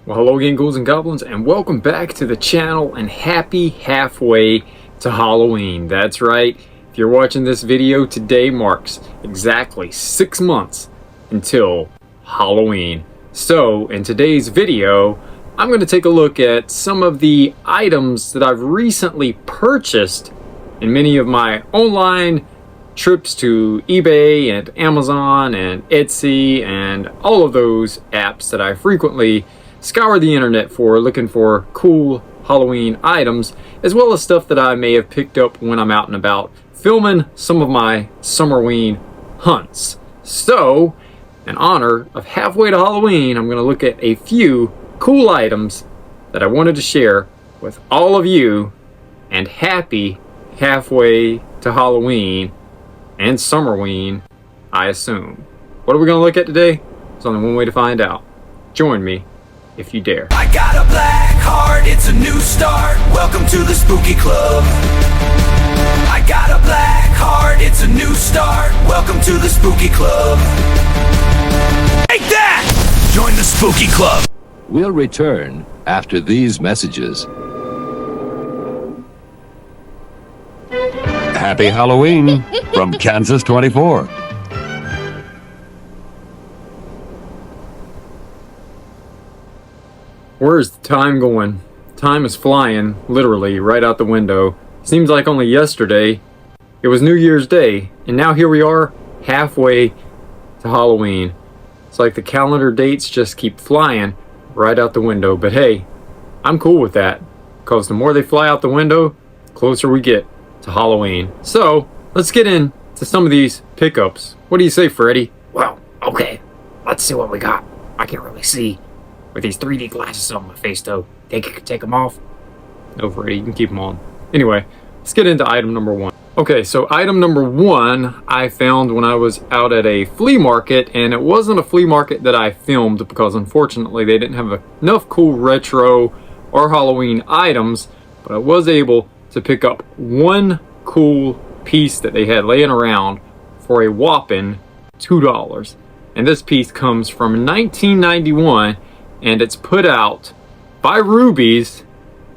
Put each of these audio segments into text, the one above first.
Well, hello again, ghouls and goblins, and welcome back to the channel, and happy halfway to Halloween. That's right, if you're watching this video, today marks exactly 6 months until Halloween. So, in today's video, I'm going to take a look at some of the items that I've recently purchased in many of my online trips to eBay and Amazon and Etsy and all of those apps that I frequently scour the internet for, looking for cool Halloween items, as well as stuff that I may have picked up when I'm out and about filming some of my Summerween hunts. So, in honor of halfway to Halloween, I'm going to look at a few cool items that I wanted to share with all of you, and happy halfway to Halloween and Summerween, I assume. What are we going to look at today? There's only one way to find out. Join me if you dare. I got a black heart, it's a new start. Welcome to the spooky club. I got a black heart, it's a new start. Welcome to the spooky club. Take that! Join the spooky club. We'll return after these messages. Happy Halloween from Kansas 24. Where's the time going? Time is flying, literally, right out the window. Seems like only yesterday it was New Year's Day, and now here we are, halfway to Halloween. It's like the calendar dates just keep flying right out the window, but hey, I'm cool with that, because the more they fly out the window, the closer we get to Halloween. So, let's get into some of these pickups. What do you say, Freddy? Well, okay, let's see what we got. I can't really see with these 3D glasses on my face, though. Think you could take them off? No, Freddy, you can keep them on. Anyway, let's get into item number one. Okay, so item number one I found when I was out at a flea market, and it wasn't a flea market that I filmed because unfortunately they didn't have enough cool retro or Halloween items, but I was able to pick up one cool piece that they had laying around for a whopping $2. And this piece comes from 1991, and it's put out by Rubies.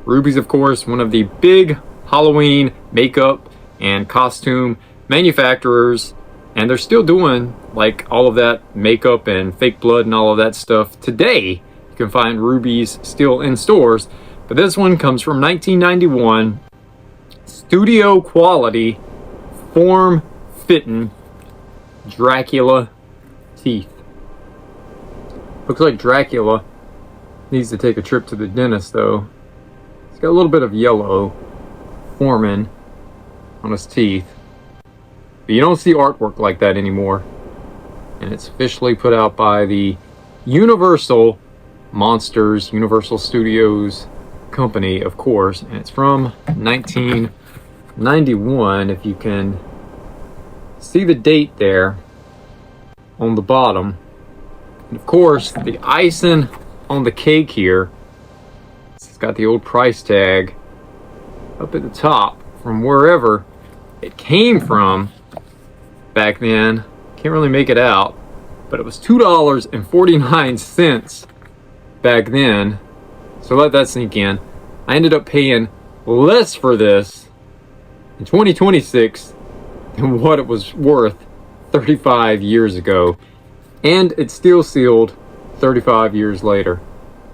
Rubies, of course, one of the big Halloween makeup and costume manufacturers, and they're still doing like all of that makeup and fake blood and all of that stuff today. You can find Rubies still in stores, but this one comes from 1991. Studio quality, form-fitting Dracula teeth. Looks like Dracula needs to take a trip to the dentist, though. He's got a little bit of yellow forming on his teeth. But you don't see artwork like that anymore. And it's officially put out by the Universal Monsters, Universal Studios company, of course. And it's from 1991, if you can see the date there on the bottom. And of course, the icing on the cake here, it's got the old price tag up at the top from wherever it came from back then. Can't really make it out, but it was $2.49 back then. So let that sink in. I ended up paying less for this in 2026 than what it was worth 35 years ago. And it's still sealed 35 years later.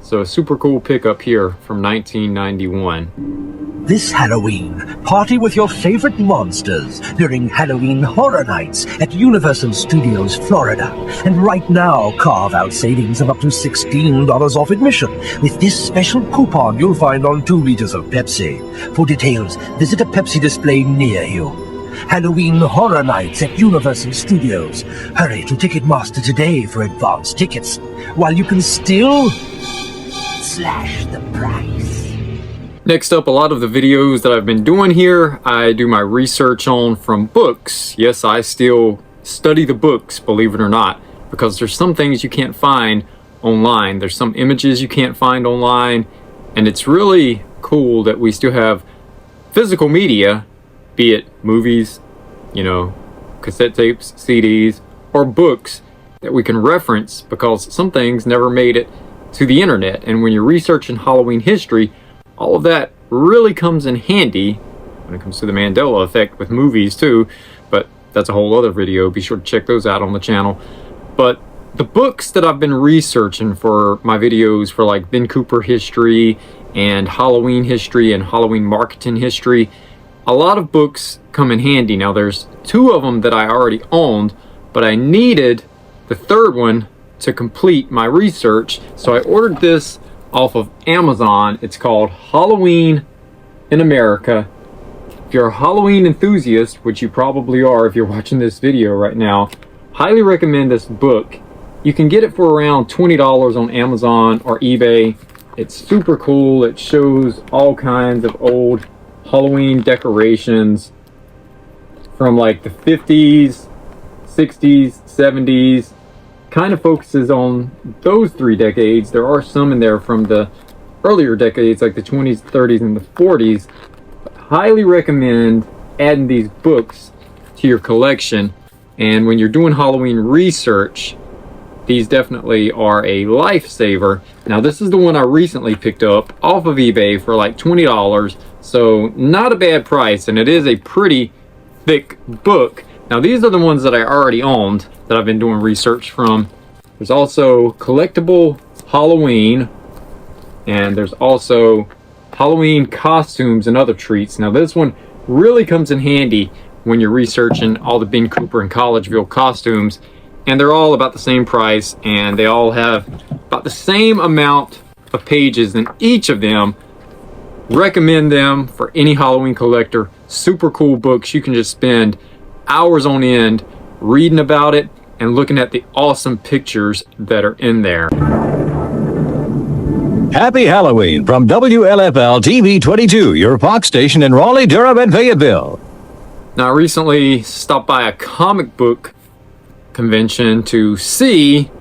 So a super cool pickup here from 1991. This Halloween, party with your favorite monsters during Halloween Horror Nights at Universal Studios, Florida. And right now, carve out savings of up to $16 off admission with this special coupon you'll find on 2 liters of Pepsi. For details, visit a Pepsi display near you. Halloween Horror Nights at Universal Studios. Hurry to Ticketmaster today for advance tickets, while you can still slash the price. Next up, a lot of the videos that I've been doing here, I do my research on from books. Yes, I still study the books, believe it or not, because there's some things you can't find online. There's some images you can't find online, and it's really cool that we still have physical media, be it movies, cassette tapes, CDs, or books that we can reference, because some things never made it to the internet. And when you're researching Halloween history, all of that really comes in handy when it comes to the Mandela effect with movies too. But that's a whole other video. Be sure to check those out on the channel. But the books that I've been researching for my videos for like Ben Cooper history and Halloween history and Halloween marketing history, a lot of books come in handy. Now there's 2 of them that I already owned, but I needed the 3rd one to complete my research. So I ordered this off of Amazon. It's called Halloween in America. If you're a Halloween enthusiast, which you probably are if you're watching this video right now, highly recommend this book. You can get it for around $20 on Amazon or eBay. It's super cool. It shows all kinds of old Halloween decorations from like the 50s, 60s, 70s. Kind of focuses on those 3 decades. There are some in there from the earlier decades, like the 20s, 30s, and the 40s. But highly recommend adding these books to your collection. And when you're doing Halloween research, these definitely are a lifesaver. Now this is the one I recently picked up off of eBay for like $20. So not a bad price, and it is a pretty thick book. Now these are the ones that I already owned that I've been doing research from. There's also Collectible Halloween, and there's also Halloween Costumes and Other Treats. Now this one really comes in handy when you're researching all the Ben Cooper and Collegeville costumes, and they're all about the same price, and they all have about the same amount of pages in each of them. Recommend them for any Halloween collector. Super cool books. You can just spend hours on end reading about it and looking at the awesome pictures that are in there. Happy Halloween from WLFL TV 22, your Fox station in Raleigh, Durham, and Fayetteville. Now I recently stopped by a comic book convention to see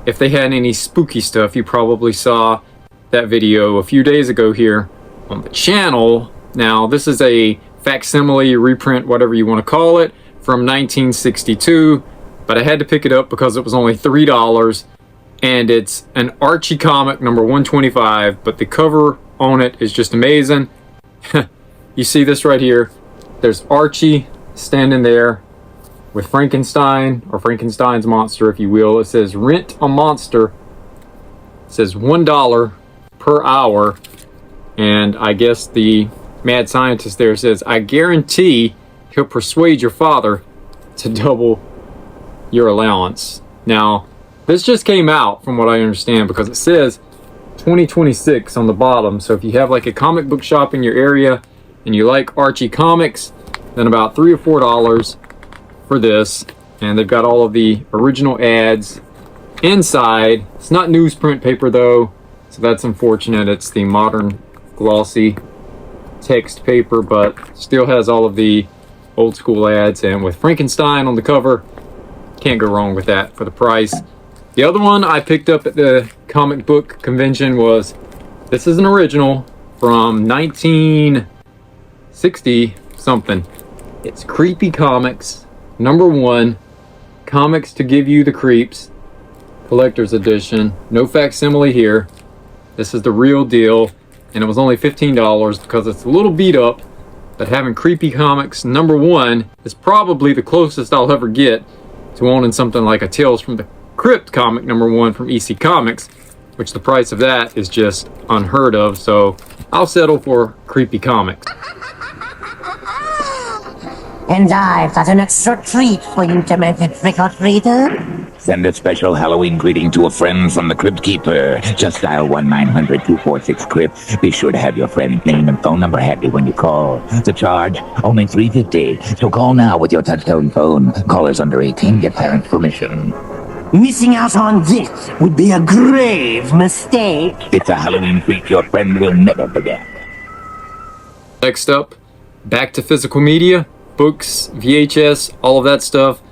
if they had any spooky stuff. You probably saw that video a few days ago here on the channel. Now this is a facsimile, reprint, whatever you want to call it, from 1962, but I had to pick it up because it was only $3, and it's an Archie comic number 125, but the cover on it is just amazing. You see this right here. There's Archie standing there with Frankenstein, or Frankenstein's monster, if you will. It says rent a monster. It says $1 per hour. And I guess the mad scientist there says, I guarantee he'll persuade your father to double your allowance. Now, this just came out from what I understand, because it says 2026 on the bottom. So if you have like a comic book shop in your area and you like Archie comics, then about $3 or $4 for this. And they've got all of the original ads inside. It's not newsprint paper though, so that's unfortunate. It's the modern glossy text paper, but still has all of the old school ads, and with Frankenstein on the cover, can't go wrong with that for the price. The other one I picked up at the comic book convention was, this is an original from 1960 something. It's Creepy Comics #1, Comics to Give You the Creeps, collector's edition. No facsimile here. This is the real deal, and it was only $15 because it's a little beat up, but having Creepy Comics #1 is probably the closest I'll ever get to owning something like a Tales from the Crypt comic #1 from EC Comics, which the price of that is just unheard of, so I'll settle for Creepy Comics. And I've got an extra treat for you, demented trick-or-treater. Send a special Halloween greeting to a friend from the Crypt Keeper. Just dial 1-900-246-CRYPT. Be sure to have your friend's name and phone number handy when you call. The charge, only $3.50. So call now with your touch-tone phone. Callers under 18 get parents' permission. Missing out on this would be a grave mistake. It's a Halloween treat your friend will never forget. Next up, back to physical media, books, VHS, all of that stuff.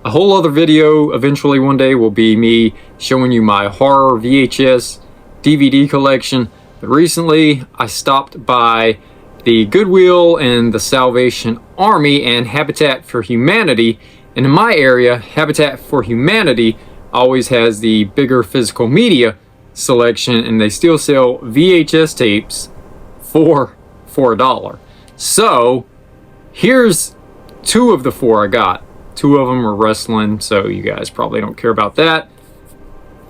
A whole other video eventually one day will be me showing you my horror VHS DVD collection. But recently I stopped by the Goodwill and the Salvation Army and Habitat for Humanity. And in my area, Habitat for Humanity always has the bigger physical media selection, and they still sell VHS tapes for $1. So here's 2 of the 4 I got. 2 of them are wrestling, so you guys probably don't care about that.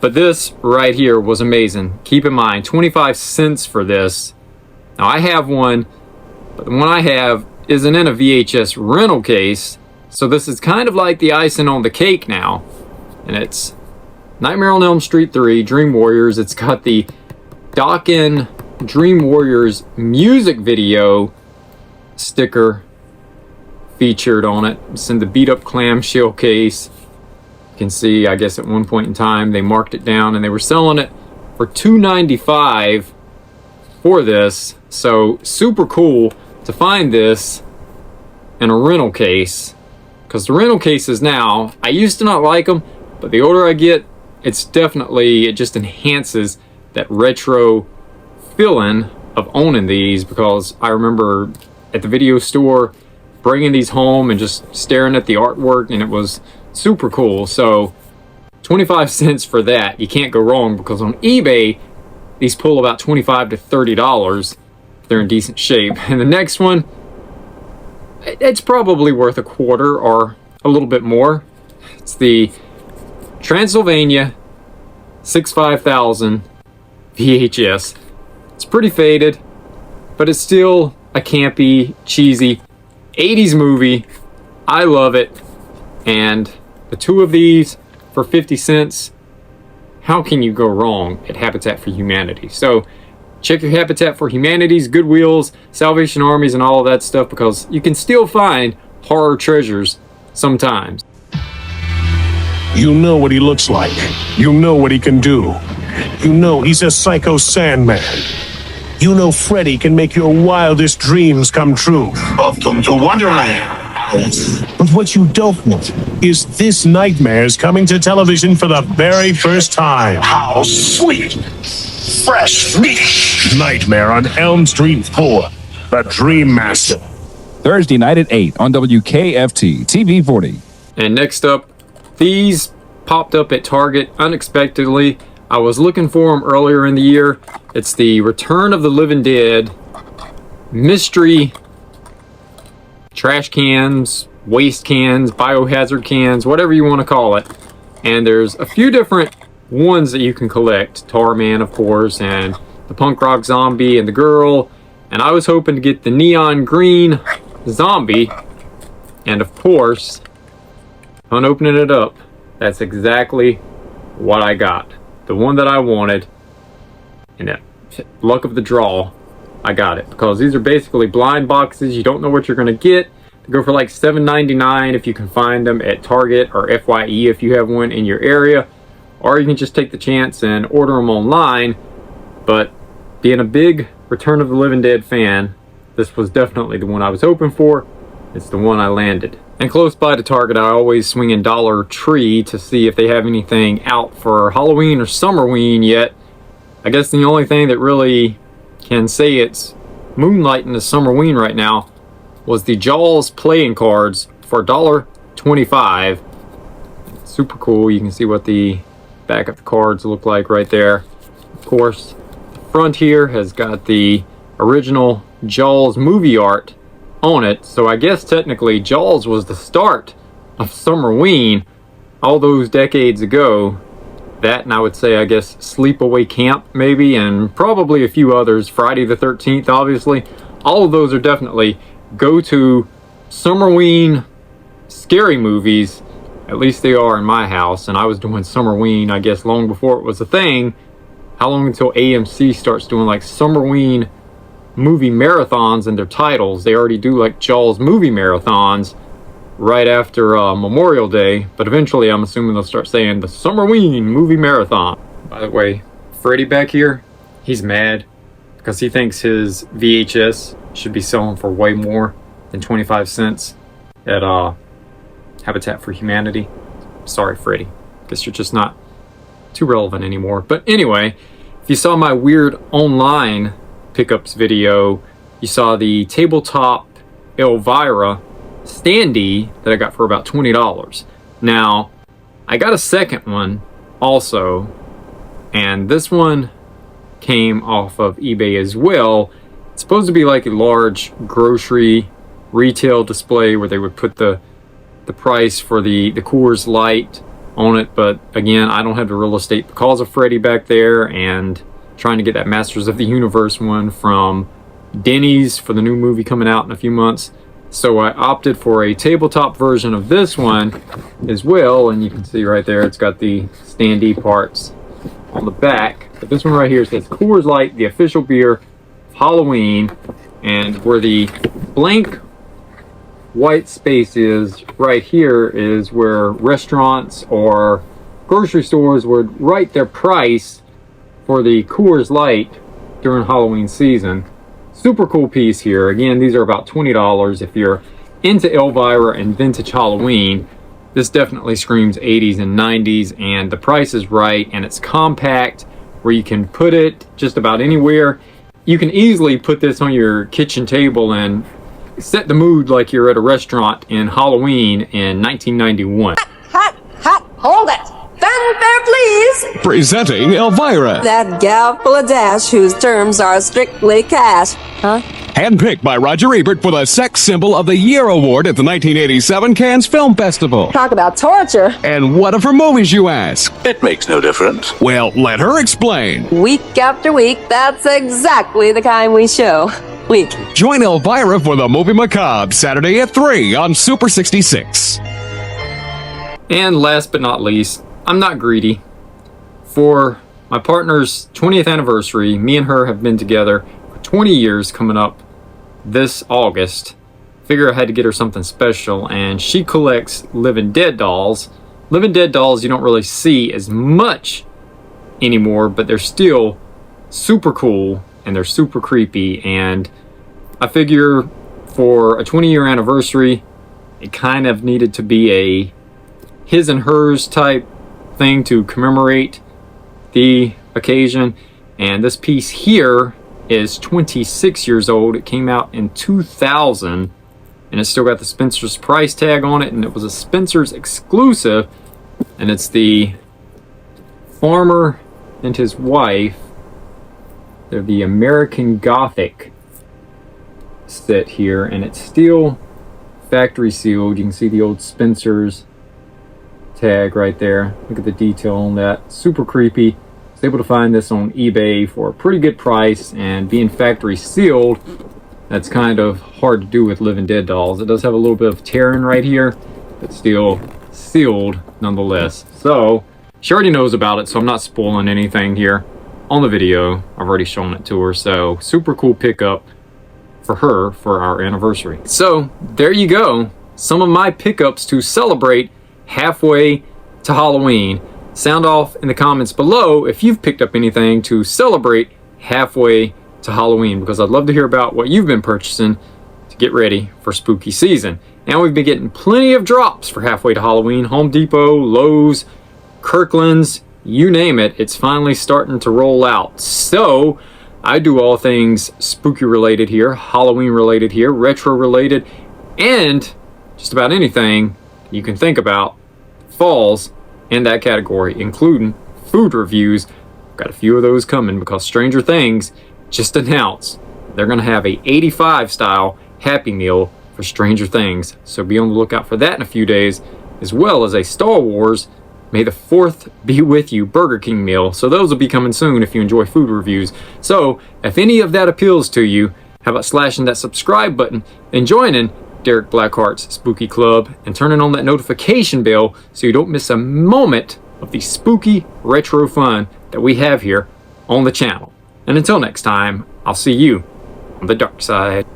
But this right here was amazing. Keep in mind, 25 cents for this. Now I have one, but the one I have isn't in a VHS rental case. So this is kind of like the icing on the cake now. And it's Nightmare on Elm Street 3, Dream Warriors. It's got the Dokken Dream Warriors music video sticker featured on it. It's in the beat up clamshell case. You can see, I guess at one point in time they marked it down and they were selling it for $2.95 for this. So super cool to find this in a rental case, because the rental cases now, I used to not like them, but the older I get, it just enhances that retro feeling of owning these, because I remember at the video store bringing these home and just staring at the artwork, and it was super cool. So 25 cents for that, you can't go wrong, because on eBay these pull about $25 to $30 if they're in decent shape. And the next one, it's probably worth $0.25 or a little bit more. It's the Transylvania 65000 VHS. It's pretty faded, but it's still a campy, cheesy 80s movie. I love it. And the 2 of these for 50 cents, how can you go wrong at Habitat for Humanity? So check your Habitat for Humanity's, Goodwills, Salvation Armies, and all of that stuff, because you can still find horror treasures sometimes. You know what he looks like. You know what he can do. You know he's a psycho Sandman. You know Freddy can make your wildest dreams come true. Welcome to Wonderland. But what you don't know is this nightmare's coming to television for the very first time. How sweet. Fresh meat. Nightmare on Elm Street 4, The Dream Master. Thursday night at 8 on WKFT TV 40. And next up, these popped up at Target unexpectedly. I was looking for them earlier in the year. It's the Return of the Living Dead mystery trash cans, waste cans, biohazard cans, whatever you want to call it. And there's a few different ones that you can collect. Tarman, of course, and the punk rock zombie and the girl. And I was hoping to get the neon green zombie. And of course, on opening it up, that's exactly what I got. The one that I wanted. And that luck of the draw, I got it. Because these are basically blind boxes. You don't know what you're going to get. They go for like $7.99 if you can find them at Target, or FYE if you have one in your area. Or you can just take the chance and order them online. But being a big Return of the Living Dead fan, this was definitely the one I was hoping for. It's the one I landed. And close by to Target, I always swing in Dollar Tree to see if they have anything out for Halloween or Summerween yet. I guess the only thing that really can say it's moonlighting the Summerween right now was the Jaws playing cards for $1.25. Super cool. You can see what the back of the cards look like right there. Of course, the front here has got the original Jaws movie art on it. So I guess technically Jaws was the start of Summerween all those decades ago. That, and I would say, I guess, Sleepaway Camp maybe, and probably a few others. Friday the 13th, obviously. All of those are definitely go-to Summerween scary movies. At least they are in my house. And I was doing Summerween, I guess, long before it was a thing. How long until AMC starts doing like Summerween movie marathons in their titles? They already do like Jaws movie marathons right after Memorial Day, but eventually I'm assuming they'll start saying the Summerween movie marathon. By the way, Freddy back here, he's mad because he thinks his VHS should be selling for way more than 25 cents at Habitat for Humanity. Sorry, Freddy. Guess you're just not too relevant anymore. But anyway, if you saw my weird online pickups video, you saw the tabletop Elvira standee that I got for about $20. Now, I got a second one also And this one came off of eBay as well. It's supposed to be like a large grocery retail display where they would put the price for the Coors Light on it, but again, I don't have the real estate because of Freddy back there, and trying to get that Masters of the Universe one from Denny's for the new movie coming out in a few months. So I opted for a tabletop version of this one as well, and you can see right there it's got the standee parts on the back. But this one right here says Coors Light, the official beer of Halloween, and where the blank white space is right here is where restaurants or grocery stores would write their price for the Coors Light during Halloween season. Super cool piece here. Again, these are about $20 if you're into Elvira and vintage Halloween. This definitely screams 80s and 90s, and the price is right, and it's compact where you can put it just about anywhere. You can easily put this on your kitchen table and set the mood like you're at a restaurant in Halloween in 1991. Hold it! Fanfare, please! Presenting Elvira. That gal full of dash whose terms are strictly cash. Huh? Handpicked by Roger Ebert for the Sex Symbol of the Year award at the 1987 Cannes Film Festival. Talk about torture. And what of her movies, you ask? It makes no difference. Well, let her explain. Week after week, that's exactly the kind we show. Week. Join Elvira for the Movie Macabre, Saturday at 3 on Super 66. And last but not least, I'm not greedy. For my partner's 20th anniversary, me and her have been together for 20 years coming up this August. Figure I had to get her something special, and she collects living dead dolls. Living dead dolls you don't really see as much anymore, but they're still super cool and they're super creepy, and I figure for a 20-year anniversary, it kind of needed to be a his and hers type thing to commemorate the occasion. And this piece here is 26 years old. It came out in 2000, and it's still got the Spencer's price tag on it, and it was a Spencer's exclusive, and it's the farmer and his wife. They're the American Gothic set here, and it's still factory sealed. You can see the old Spencer's tag right there. Look at the detail on that. Super creepy. I was able to find this on eBay for a pretty good price, and being factory sealed, that's kind of hard to do with living dead dolls. It does have a little bit of tearing right here, but still sealed nonetheless. So she already knows about it, so I'm not spoiling anything here on the video. I've already shown it to her, so super cool pickup for her for our anniversary. So there you go, some of my pickups to celebrate halfway to Halloween. Sound off in the comments below if you've picked up anything to celebrate halfway to Halloween, because I'd love to hear about what you've been purchasing to get ready for spooky season. And we've been getting plenty of drops for halfway to Halloween. Home Depot, Lowe's, Kirkland's, you name it, it's finally starting to roll out. So I do all things spooky related here, Halloween related here, retro related, and just about anything you can think about falls in that category, including food reviews. Got a few of those coming because Stranger Things just announced they're going to have a 85 style Happy Meal for Stranger Things. So be on the lookout for that in a few days, as well as a Star Wars May the 4th be with you Burger King meal. So those will be coming soon if you enjoy food reviews. So if any of that appeals to you, how about slashing that subscribe button and joining Derek BlackHearts Spooky Club and turning on that notification bell so you don't miss a moment of the spooky retro fun that we have here on the channel. And until next time, I'll see you on the dark side.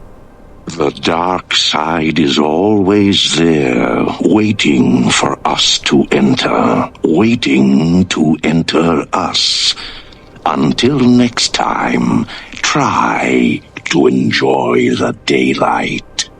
The dark side is always there, waiting for us to enter, waiting to enter us. Until next time, try to enjoy the daylight.